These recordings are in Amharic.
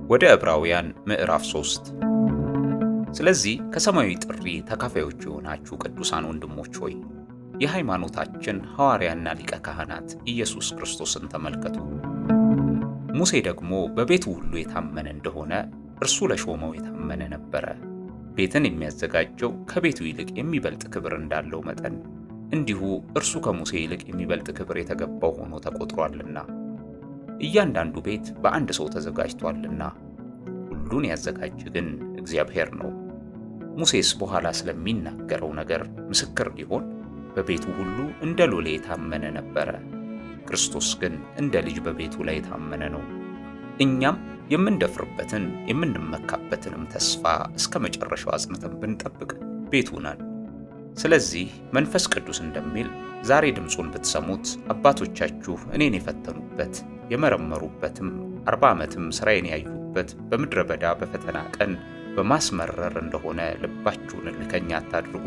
ወደ ዕብራውያን ምዕራፍ 3 ስለዚህ ከሰማያዊ ጥሪ ተካፋዮች የሆናችሁ ቅዱሳን ወንድሞች ሆይ የሃይማኖታችን ሐዋርያና ሊቀ ካህናት ኢየሱስ ክርስቶስን ተመልከቱ። ሙሴ ደግሞ በቤቱ ሁሉ የታመነ እንደሆነ እርሱ ለሾመው የታመነ ነበረ። ቤትን የሚያዘጋጀው ከቤቱ ይልቅ የሚበልጥ ክብር እንዳለው መጠን እንዲሁ እርሱ ከሙሴ ይልቅ የሚበልጥ ክብር የተገባው ሆኖ ተቆጥሯልና። እያንዳንዱ ቤት በአንድ ሰው ተዘጋጅቷልና ሁሉን ያዘጋጀ ግን እግዚአብሔር ነው። ሙሴስ በኋላ ስለሚናገረው ነገር ምስክር ሊሆን በቤቱ ሁሉ እንደ ሎሌ የታመነ ነበረ። ክርስቶስ ግን እንደ ልጅ በቤቱ ላይ የታመነ ነው። እኛም የምንደፍርበትን የምንመካበትንም ተስፋ እስከ መጨረሻው አጽንተን ብንጠብቅ ቤቱ ነን። ስለዚህ መንፈስ ቅዱስ እንደሚል ዛሬ ድምጹን ብትሰሙት አባቶቻችሁ እኔን የፈተኑበት የመረመሩበትም 40 ዓመትም ሥራዬን ያዩበት በምድረ በዳ በፈተና ቀን በማስመረር እንደሆነ ልባችሁን እልከኛ አታድርጉ።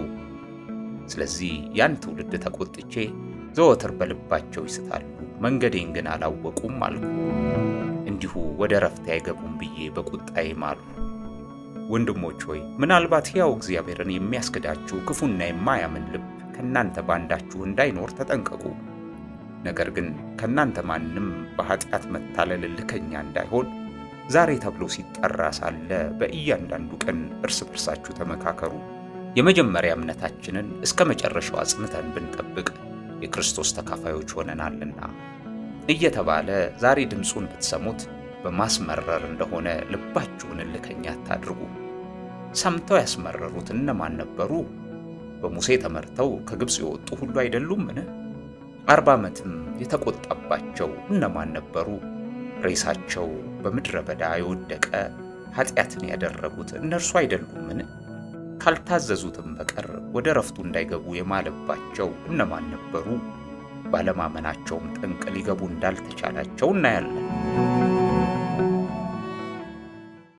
ስለዚህ ያን ትውልድ ተቆጥቼ ዘወትር በልባቸው ይስታሉ፣ መንገዴን ግን አላወቁም አልኩ። እንዲሁ ወደ ረፍት አይገቡም ብዬ በቁጣዬ ማልሁ። ወንድሞች ሆይ ምናልባት ሕያው እግዚአብሔርን የሚያስክዳችሁ ክፉና የማያምን ልብ ከናንተ ባንዳችሁ እንዳይኖር ተጠንቀቁ። ነገር ግን ከናንተ ማንም በኃጢአት መታለል ልከኛ እንዳይሆን ዛሬ ተብሎ ሲጠራ ሳለ በእያንዳንዱ ቀን እርስ በርሳችሁ ተመካከሩ። የመጀመሪያ እምነታችንን እስከ መጨረሻው አጽንተን ብንጠብቅ የክርስቶስ ተካፋዮች ሆነናልና እየተባለ ዛሬ ድምጹን ብትሰሙት በማስመረር እንደሆነ ልባችሁን ልከኛ አታድርጉ። ሰምተው ያስመረሩት እነማን ነበሩ? በሙሴ ተመርተው ከግብጽ የወጡ ሁሉ አይደሉምን? 40 ዓመትም የተቆጣባቸው እነማን ነበሩ? ሬሳቸው በምድረ በዳ የወደቀ ኃጢአትን ያደረጉት እነርሱ አይደሉምን? ካልታዘዙትም በቀር ወደ ረፍቱ እንዳይገቡ የማለባቸው እነማን ነበሩ? ባለማመናቸውም ጠንቅ ሊገቡ እንዳልተቻላቸው እናያለን።